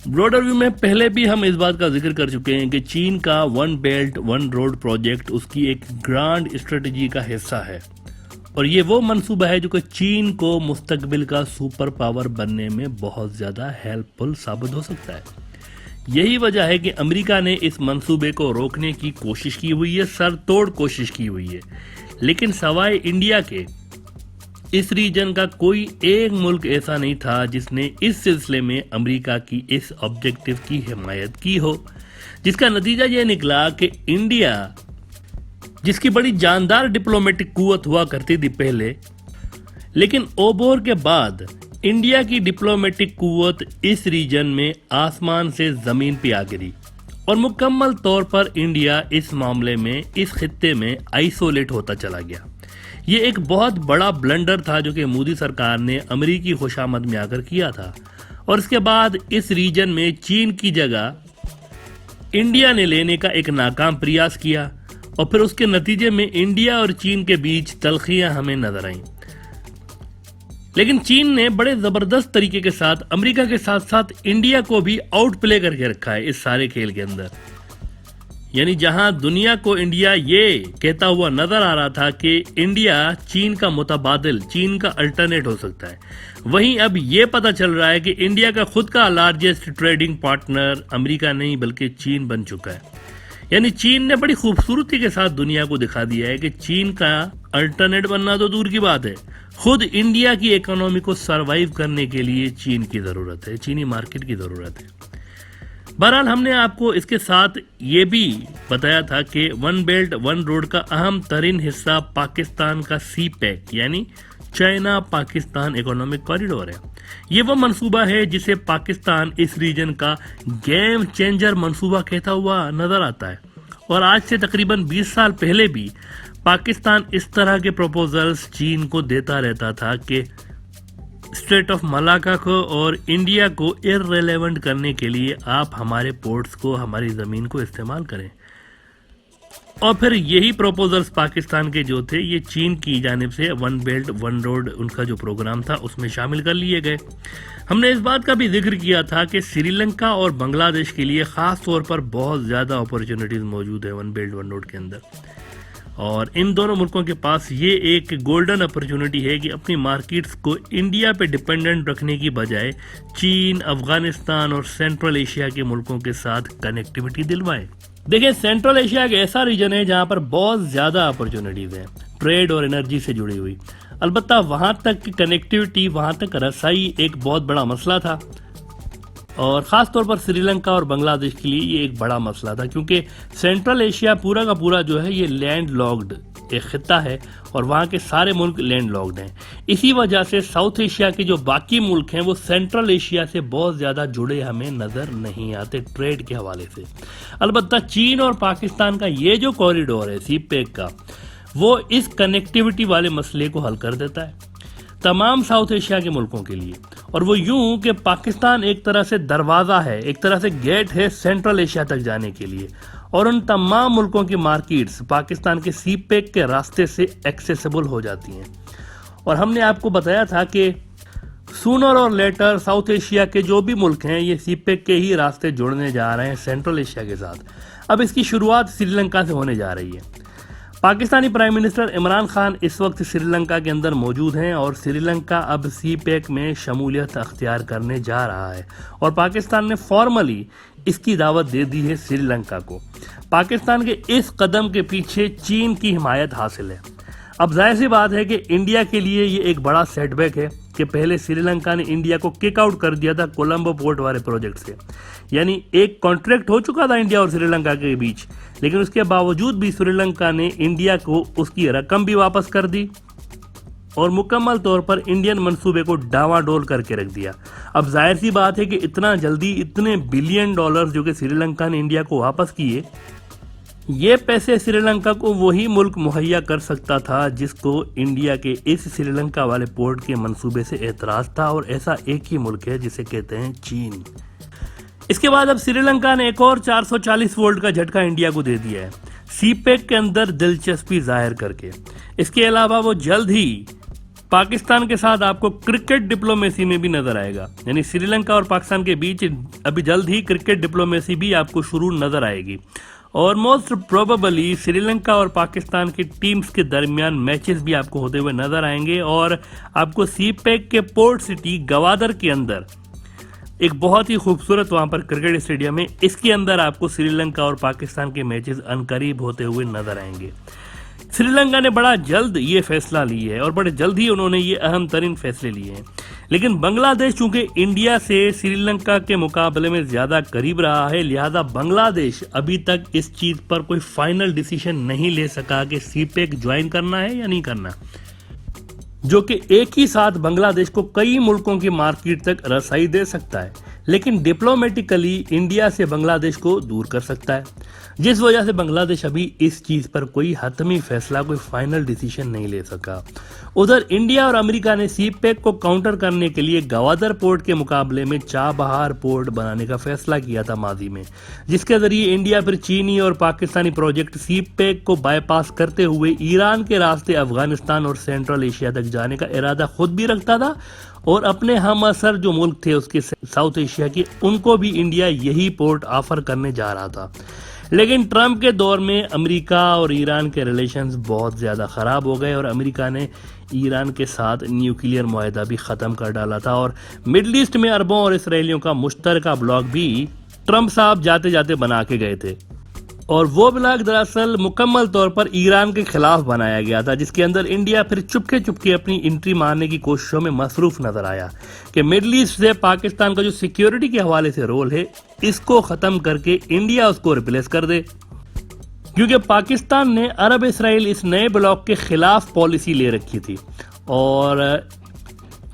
Broader view में पहले भी हम इस बात का जिक्र कर चुके हैं कि चीन का one belt one road project उसकी एक ग्रांड स्ट्रेटजी का हिस्सा है और ये वो मंसूबा है जो कि चीन को मुस्तकबिल का सुपर पावर बनने में बहुत ज्यादा हेल्पफुल साबित हो सकता है। यही वजह है कि अमेरिका ने इस मंसूबे को रोकने की कोशिश की हुई है, सरतोड़ कोशिश की हुई है, लेकिन सवाए इंडिया के इस रीजन का कोई एक मुल्क ऐसा नहीं था जिसने इस सिलसिले में अमेरिका की इस ऑब्जेक्टिव की हिमायत की हो, जिसका नतीजा यह निकला कि इंडिया, जिसकी बड़ी जानदार डिप्लोमेटिक कुव्वत हुआ करती थी पहले, लेकिन ओबोर के बाद इंडिया की डिप्लोमेटिक कुव्वत इस रीजन में आसमान से जमीन पे आ गिरी और मुकम्मल तौर पर इंडिया इस मामले में, इस खित्ते में आइसोलेट होता चला गया। ये एक बहुत बड़ा ब्लंडर था जो कि मोदी सरकार ने अमेरिकी खुशामद में आकर किया था और इसके बाद इस रीजन में चीन की जगह इंडिया ने लेने का एक नाकाम प्रयास किया और फिर उसके नतीजे में इंडिया और चीन के बीच तलखियां हमें नजर आईं। लेकिन चीन ने बड़े जबरदस्त तरीके के साथ अमेरिका के साथ साथ इंडिया को भी आउट प्ले करके रखा है इस सारे खेल के अंदर। यानी जहां दुनिया को इंडिया ये कहता हुआ नजर आ रहा था कि इंडिया चीन का मुतबादिल, चीन का अल्टरनेट हो सकता है, वहीं अब ये पता चल रहा है कि इंडिया का खुद का लार्जेस्ट ट्रेडिंग पार्टनर अमेरिका नहीं बल्कि चीन बन चुका है। यानी चीन ने बड़ी खूबसूरती के साथ दुनिया को दिखा दिया है कि चीन का अल्टरनेट बनना तो दूर की बात है, खुद इंडिया की इकोनॉमी को सरवाइव करने के लिए चीन की जरूरत है, चीनी मार्केट की जरूरत है। बहरहाल हमने आपको इसके साथ ये भी बताया था कि वन बेल्ट वन रोड का अहम तरीन हिस्सा पाकिस्तान का सी पैक यानी चाइना पाकिस्तान इकोनॉमिक कॉरिडोर है। ये वो मंसूबा है जिसे पाकिस्तान इस रीजन का गेम चेंजर मंसूबा कहता हुआ नजर आता है और आज से तकरीबन 20 साल पहले भी पाकिस्तान इस तरह के प्रपोजल्स चीन को देता रहता था कि स्ट्रेट ऑफ मलाका को और इंडिया को इररिलेवेंट करने के लिए आप हमारे पोर्ट्स को, हमारी ज़मीन को इस्तेमाल करें। और फिर यही प्रपोजल्स पाकिस्तान के जो थे ये चीन की जानिब से वन बेल्ट वन रोड उनका जो प्रोग्राम था उसमें शामिल कर लिए गए। हमने इस बात का भी जिक्र किया था कि श्रीलंका और बांग्लादेश के लिए ख़ास तौर पर बहुत ज़्यादा अपॉर्चुनिटीज़ मौजूद है वन बेल्ट वन रोड के अंदर और इन दोनों मुल्कों के पास ये एक गोल्डन अपॉर्चुनिटी है कि अपनी मार्केट्स को इंडिया पे डिपेंडेंट रखने की बजाय चीन, अफगानिस्तान और सेंट्रल एशिया के मुल्कों के साथ कनेक्टिविटी दिलवाए। देखिए, सेंट्रल एशिया एक ऐसा रीजन है जहां पर बहुत ज्यादा अपॉर्चुनिटीज हैं ट्रेड और एनर्जी से जुड़ी हुई। अलबत्ता वहां तक की कनेक्टिविटी, वहां तक रसाई एक बहुत बड़ा मसला था और ख़ास तौर पर श्रीलंका और बांग्लादेश के लिए ये एक बड़ा मसला था क्योंकि सेंट्रल एशिया पूरा का पूरा जो है ये लैंड लॉक्ड एक खित्ता है और वहाँ के सारे मुल्क लैंड लॉक्ड हैं। इसी वजह से साउथ एशिया के जो बाकी मुल्क हैं वो सेंट्रल एशिया से बहुत ज़्यादा जुड़े हमें नज़र नहीं आते ट्रेड के हवाले से। अलबत्ता चीन और पाकिस्तान का ये जो कॉरिडोर है सी पैक का, वो इस कनेक्टिविटी वाले मसले को हल कर देता है तमाम साउथ एशिया के मुल्कों के लिए। और वो यूं कि पाकिस्तान एक तरह से दरवाज़ा है, एक तरह से गेट है सेंट्रल एशिया तक जाने के लिए और उन तमाम मुल्कों की मार्केट्स पाकिस्तान के सी पैक के रास्ते से एक्सेसिबल हो जाती हैं। और हमने आपको बताया था कि सूनर और लेटर साउथ एशिया के जो भी मुल्क हैं ये सी पैक के ही रास्ते जुड़ने जा रहे हैं सेंट्रल एशिया के साथ। अब इसकी शुरुआत श्रीलंका से होने जा रही है। पाकिस्तानी प्राइम मिनिस्टर इमरान खान इस वक्त श्रीलंका के अंदर मौजूद हैं और श्रीलंका अब सी पैक में शमूलियत अख्तियार करने जा रहा है और पाकिस्तान ने फॉर्मली इसकी दावत दे दी है श्रीलंका को। पाकिस्तान के इस कदम के पीछे चीन की हिमायत हासिल है। अब जाहिर सी बात है कि इंडिया के लिए ये एक बड़ा सेटबैक है कि पहले श्रीलंका ने इंडिया को किक आउट कर दिया था कोलंबो पोर्ट वाले प्रोजेक्ट से। यानी एक कॉन्ट्रैक्ट हो चुका था इंडिया और श्रीलंका के बीच, लेकिन उसके बावजूद भी श्रीलंका ने इंडिया को उसकी रकम भी वापस कर दी और मुकम्मल तौर पर इंडियन मंसूबे को डावाडोल करके रख दिया। अब जाहिर सी बात है कि इतना जल्दी इतने बिलियन डॉलर जो कि श्रीलंका ने इंडिया को वापस किए, ये पैसे श्रीलंका को वही मुल्क मुहैया कर सकता था जिसको इंडिया के इस श्रीलंका वाले पोर्ट के मंसूबे से एतराज था और ऐसा एक ही मुल्क है जिसे कहते हैं चीन। इसके बाद अब श्रीलंका ने एक और 440 वोल्ट का झटका इंडिया को दे दिया है सी पैक के अंदर दिलचस्पी जाहिर करके। इसके अलावा वो जल्द ही पाकिस्तान के साथ आपको क्रिकेट डिप्लोमेसी में भी नजर आएगा, यानी श्रीलंका और पाकिस्तान के बीच अभी जल्द ही क्रिकेट डिप्लोमेसी भी आपको शुरू नजर आएगी। और मोस्ट प्रोबेबली श्रीलंका और पाकिस्तान की टीम्स के दरमियान मैचेस भी आपको होते हुए नजर आएंगे। और आपको सीपेक के पोर्ट सिटी गवादर के अंदर एक बहुत ही खूबसूरत वहां पर क्रिकेट स्टेडियम है, इसके अंदर आपको श्रीलंका और पाकिस्तान के मैचेस अनकरीब होते हुए नजर आएंगे। श्रीलंका ने बड़ा जल्द ये फैसला लिया है और बड़े जल्द ही उन्होंने ये अहम तरीन फैसले लिए हैं। लेकिन बांग्लादेश चूंकि इंडिया से श्रीलंका के मुकाबले में ज्यादा करीब रहा है, लिहाजा बांग्लादेश अभी तक इस चीज पर कोई फाइनल डिसीजन नहीं ले सका कि सीपेक ज्वाइन करना है या नहीं करना, जो कि एक ही साथ बांग्लादेश को कई मुल्कों की मार्केट तक रसाई दे सकता है, लेकिन डिप्लोमेटिकली इंडिया से बांग्लादेश को दूर कर सकता है, जिस वजह से बांग्लादेश अभी इस चीज पर कोई हतमी फैसला, कोई फाइनल डिसीजन नहीं ले सका। उधर इंडिया और अमेरिका ने सीपेक को काउंटर करने के लिए गवादर पोर्ट के मुकाबले में चाबहार पोर्ट बनाने का फैसला किया था माजी में, जिसके जरिए इंडिया फिर चीनी और पाकिस्तानी प्रोजेक्ट सीपेक को बाईपास करते हुए ईरान के रास्ते अफगानिस्तान और सेंट्रल एशिया तक जाने का इरादा खुद भी रखता था और अपने हम असर जो मुल्क थे उसके साउथ एशिया के, उनको भी इंडिया यही पोर्ट ऑफर करने जा रहा था। लेकिन ट्रंप के दौर में अमेरिका और ईरान के रिलेशंस बहुत ज़्यादा ख़राब हो गए और अमेरिका ने ईरान के साथ न्यूक्लियर मुआहदा भी ख़त्म कर डाला था और मिडल ईस्ट में अरबों और इसराइलियों का मुश्तरका ब्लॉक भी ट्रंप साहब जाते जाते बना के गए थे। और वो ब्लॉक दरअसल मुकम्मल तौर पर ईरान के खिलाफ बनाया गया था, जिसके अंदर इंडिया फिर चुपके चुपके अपनी एंट्री मारने की कोशिशों में मसरूफ नजर आया कि मिडल ईस्ट से पाकिस्तान का जो सिक्योरिटी के हवाले से रोल है, इसको खत्म करके इंडिया उसको रिप्लेस कर दे, क्योंकि पाकिस्तान ने अरब इसराइल इस नए ब्लॉक के खिलाफ पॉलिसी ले रखी थी और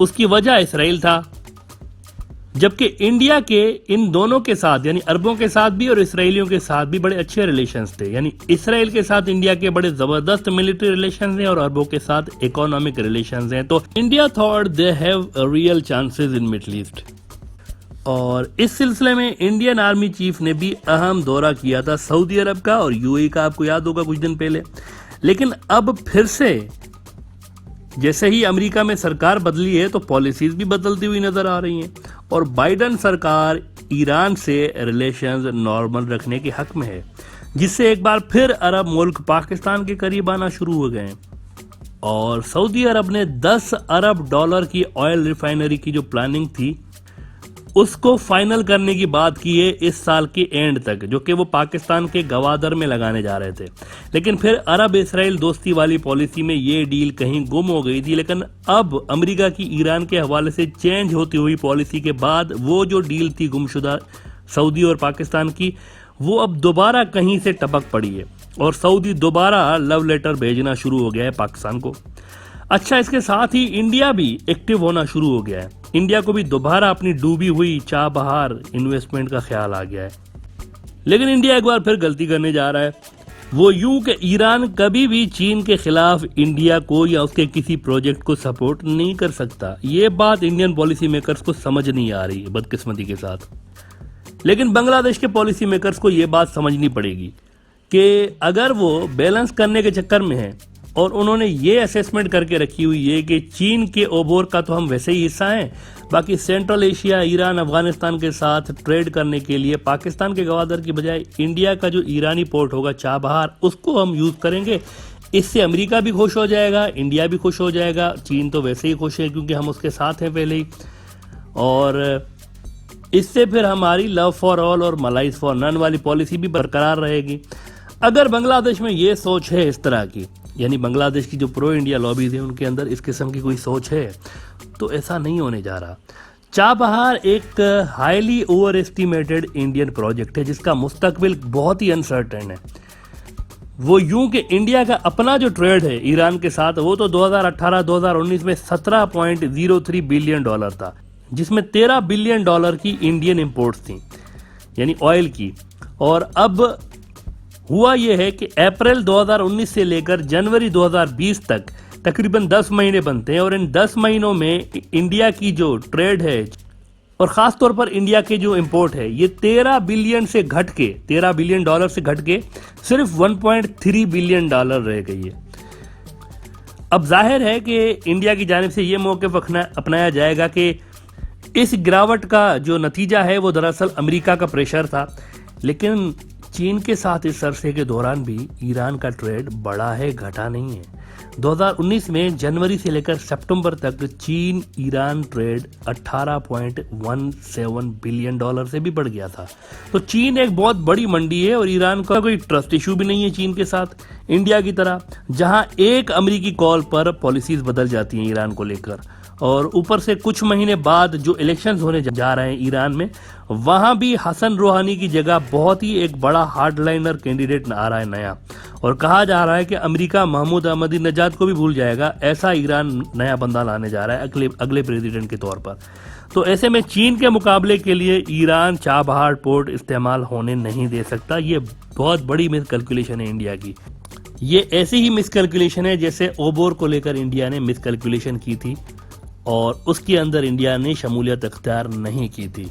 उसकी वजह इसराइल था, जबकि इंडिया के इन दोनों के साथ यानी अरबों के साथ भी और इसराइलियों के साथ भी बड़े अच्छे रिलेशंस थे। यानी इसराइल के साथ इंडिया के बड़े जबरदस्त मिलिट्री रिलेशंस हैं और अरबों के साथ इकोनॉमिक रिलेशंस हैं। तो India thought they have real chances in middle east. और इस सिलसिले में इंडियन आर्मी चीफ ने भी अहम दौरा किया था सऊदी अरब का और यूएई का, आपको याद होगा कुछ दिन पहले। लेकिन अब फिर से जैसे ही अमेरिका में सरकार बदली है तो पॉलिसीज भी बदलती हुई नजर आ रही हैं और बाइडन सरकार ईरान से रिलेशंस नॉर्मल रखने के हक में है, जिससे एक बार फिर अरब मुल्क पाकिस्तान के करीब आना शुरू हो गए हैं। और सऊदी अरब ने 10 अरब डॉलर की ऑयल रिफाइनरी की जो प्लानिंग थी उसको फाइनल करने की बात की है इस साल के एंड तक, जो कि वो पाकिस्तान के गवादर में लगाने जा रहे थे। लेकिन फिर अरब इसराइल दोस्ती वाली पॉलिसी में ये डील कहीं गुम हो गई थी। लेकिन अब अमेरिका की ईरान के हवाले से चेंज होती हुई पॉलिसी के बाद वो जो डील थी गुमशुदा सऊदी और पाकिस्तान की, वो अब दोबारा कहीं से टपक पड़ी है और सऊदी दोबारा लव लेटर भेजना शुरू हो गया है पाकिस्तान को। अच्छा, इसके साथ ही इंडिया भी एक्टिव होना शुरू हो गया है। इंडिया को भी दोबारा अपनी डूबी हुई चाबहार इन्वेस्टमेंट का ख्याल आ गया है। लेकिन इंडिया एक बार फिर गलती करने जा रहा है, वो यूं कि ईरान कभी भी चीन के खिलाफ इंडिया को या उसके किसी प्रोजेक्ट को सपोर्ट नहीं कर सकता। ये बात इंडियन पॉलिसी मेकर्स को समझ नहीं आ रही है बदकिस्मती के साथ। लेकिन बांग्लादेश के पॉलिसी मेकर्स को ये बात समझनी पड़ेगी कि अगर वो बैलेंस करने के चक्कर में है और उन्होंने ये असेसमेंट करके रखी हुई है कि चीन के ओबोर का तो हम वैसे ही हिस्सा हैं, बाकी सेंट्रल एशिया, ईरान, अफगानिस्तान के साथ ट्रेड करने के लिए पाकिस्तान के गवादर की बजाय इंडिया का जो ईरानी पोर्ट होगा चाबहार, उसको हम यूज करेंगे। इससे अमेरिका भी खुश हो जाएगा, इंडिया भी खुश हो जाएगा, चीन तो वैसे ही खुश है क्योंकि हम उसके साथ हैं पहले ही, और इससे फिर हमारी लव फॉर ऑल और मलाइज फॉर नन वाली पॉलिसी भी बरकरार रहेगी। अगर बांग्लादेश में ये सोच है इस तरह की, यानी बांग्लादेश की जो प्रो इंडिया लॉबीज है उनके अंदर इस किस्म की कोई सोच है, तो ऐसा नहीं होने जा रहा। चाबहार एक highly over estimated Indian project है जिसका मुस्तकबिल बहुत ही अनसर्टेन है। वो यूं कि इंडिया का अपना जो ट्रेड है ईरान के साथ, वो तो 2018-2019 में $17.03 बिलियन था, जिसमें $13 बिलियन की इंडियन इंपोर्ट्स थी, यानी ऑयल की। और अब हुआ यह है कि अप्रैल 2019 से लेकर जनवरी 2020 तक तकरीबन 10 महीने बनते हैं और इन 10 महीनों में इंडिया की जो ट्रेड है और खास तौर पर इंडिया के जो इंपोर्ट है, ये $13 बिलियन से घट के सिर्फ $1.3 बिलियन रह गई है। अब जाहिर है कि इंडिया की जानिब से ये मौक़िफ़ अपनाया जाएगा कि इस गिरावट का जो नतीजा है वो दरअसल अमेरिका का प्रेशर था, लेकिन चीन के साथ इस अरसे के दौरान भी ईरान का ट्रेड बढ़ा है, घटा नहीं है। 2019 में जनवरी से लेकर सितंबर तक चीन ईरान ट्रेड 18.17 बिलियन डॉलर से भी बढ़ गया था। तो चीन एक बहुत बड़ी मंडी है और ईरान का कोई ट्रस्ट इशू भी नहीं है चीन के साथ, इंडिया की तरह, जहां एक अमेरिकी कॉल पर पॉलिसीज बदल जाती हैं ईरान को लेकर। और ऊपर से कुछ महीने बाद जो इलेक्शंस होने जा रहे हैं ईरान में, वहां भी हसन रूहानी की जगह बहुत ही एक बड़ा हार्डलाइनर कैंडिडेट आ रहा है नया, और कहा जा रहा है कि अमेरिका महमूद अहमदीनेजाद को भी भूल जाएगा, ऐसा ईरान नया बंदा लाने जा रहा है अगले प्रेसिडेंट के तौर पर। तो ऐसे में चीन के मुकाबले के लिए ईरान चाबहार पोर्ट इस्तेमाल होने नहीं दे सकता। ये बहुत बड़ी मिस कैलकुलेशन है इंडिया की। ये ऐसी ही मिस कैलकुलेशन है जैसे ओबोर को लेकर इंडिया ने मिस कैलकुलेशन की थी और उसके अंदर इंडिया ने शमूलियत अख्तियार नहीं की थी।